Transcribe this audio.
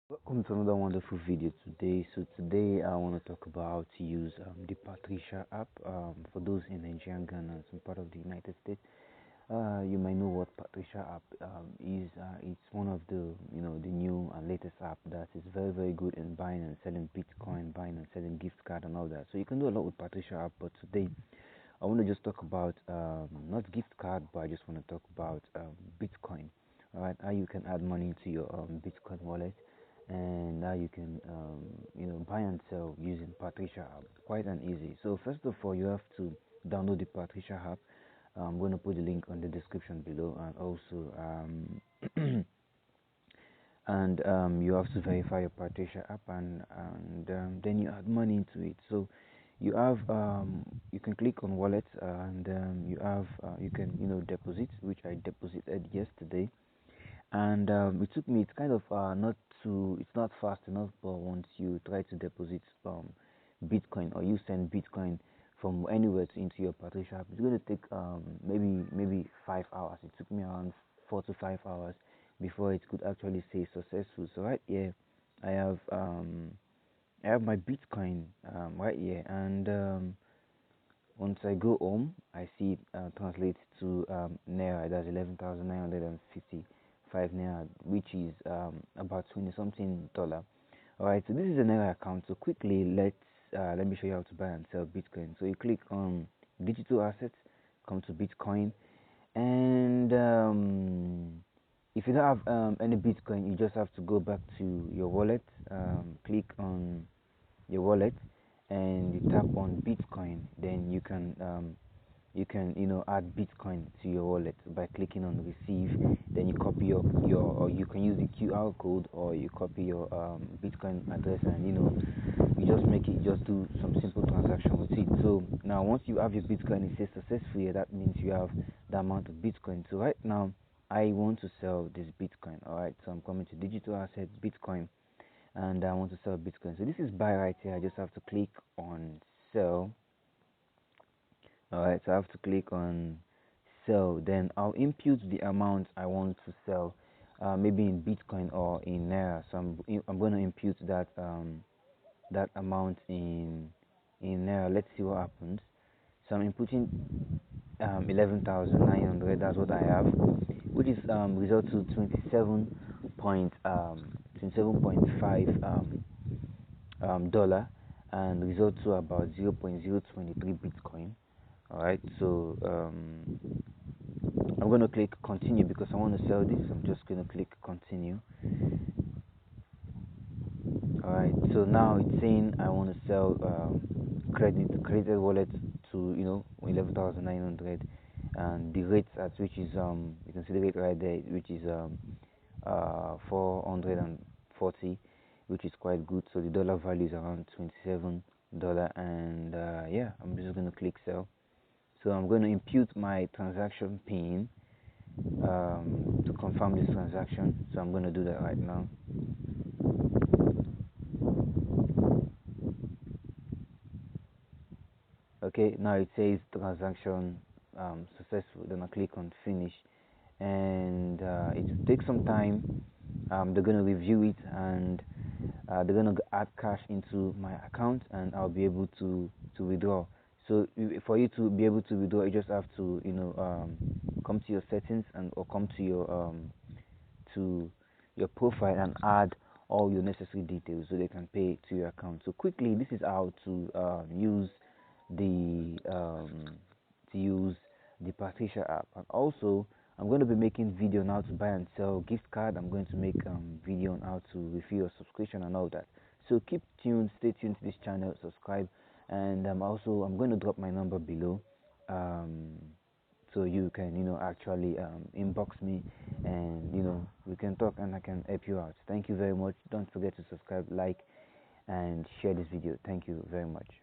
Welcome to another wonderful video today. So today I want to talk about how to use the PATRICIA app for those in Nigeria and Ghana and some part of the United States. You might know what PATRICIA app is. It's one of the the new and latest app that is very good in buying and selling Bitcoin, buying and selling gift card and all that. So you can do a lot with PATRICIA app, but today I want to just talk about not gift card, but I just want to talk about Bitcoin. All right, how you can add money to your Bitcoin wallet, and how you can buy and sell using PATRICIA app. Quite and easy. So first of all, you have to download the PATRICIA app. I'm going to put the link on the description below, and also you have to verify your PATRICIA app, and then you add money into it. So you have you can click on wallet, and you can deposit, which I deposited yesterday. And it took me, it's kind of it's not fast enough, but once you try to deposit Bitcoin, or you send Bitcoin from anywhere into your PATRICIA app, it's going to take maybe 5 hours. It took me around 4 to 5 hours before it could actually say successful. So right here I have my Bitcoin right here, and once I go home, I see it translates to naira. That's 11,955 naira, which is about 20 something dollar. All right, so this is a naira account. So quickly, let me show you how to buy and sell Bitcoin. So you click on digital assets, come to Bitcoin, and if you don't have any Bitcoin, you just have to go back to your wallet, click on your wallet, and you tap on Bitcoin. Then you can add Bitcoin to your wallet by clicking on receive. Then you copy your or you can use the QR code, or you copy your Bitcoin address, and you just do some simple transaction with it. So now once you have your Bitcoin, it says successful here. That means you have the amount of Bitcoin. So right now I want to sell this Bitcoin. All right, so I'm coming to digital assets, Bitcoin, and I want to sell Bitcoin. So this is buy right here. I just have to click on sell. All right, so I have to click on sell. Then I'll impute the amount I want to sell, maybe in Bitcoin or in naira. So I'm going to impute that amount in naira. Let's see what happens. So I'm inputting 11,900. That's what I have, which is result to 27.5 dollar, and result to about 0.023 Bitcoin. All right, so I'm going to click continue because I want to sell this. I'm just going to click continue. All right, so now it's saying I want to sell credited wallet to 11,900, and the rate at which is you can see the rate right there, which is 440, which is quite good. So the dollar value is around $27, and yeah, I'm just going to click sell. So I'm going to impute my transaction PIN to confirm this transaction. So I'm going to do that right now. Okay, now it says transaction successful. Then I click on finish, and it will take some time. They're going to review it, and they're going to add cash into my account, and I'll be able to withdraw. So for you to be able to withdraw, you just have to come to your settings, or come to your profile and add all your necessary details so they can pay to your account. So quickly, this is how to use the PATRICIA app. And also, I'm going to be making video on how to buy and sell gift card. I'm going to make video on how to refill your subscription and all that. So keep tuned, stay tuned to this channel, subscribe, and also I'm going to drop my number below, so you can actually inbox me, and we can talk and I can help you out. Thank you very much. Don't forget to subscribe, like, and share this video. Thank you very much.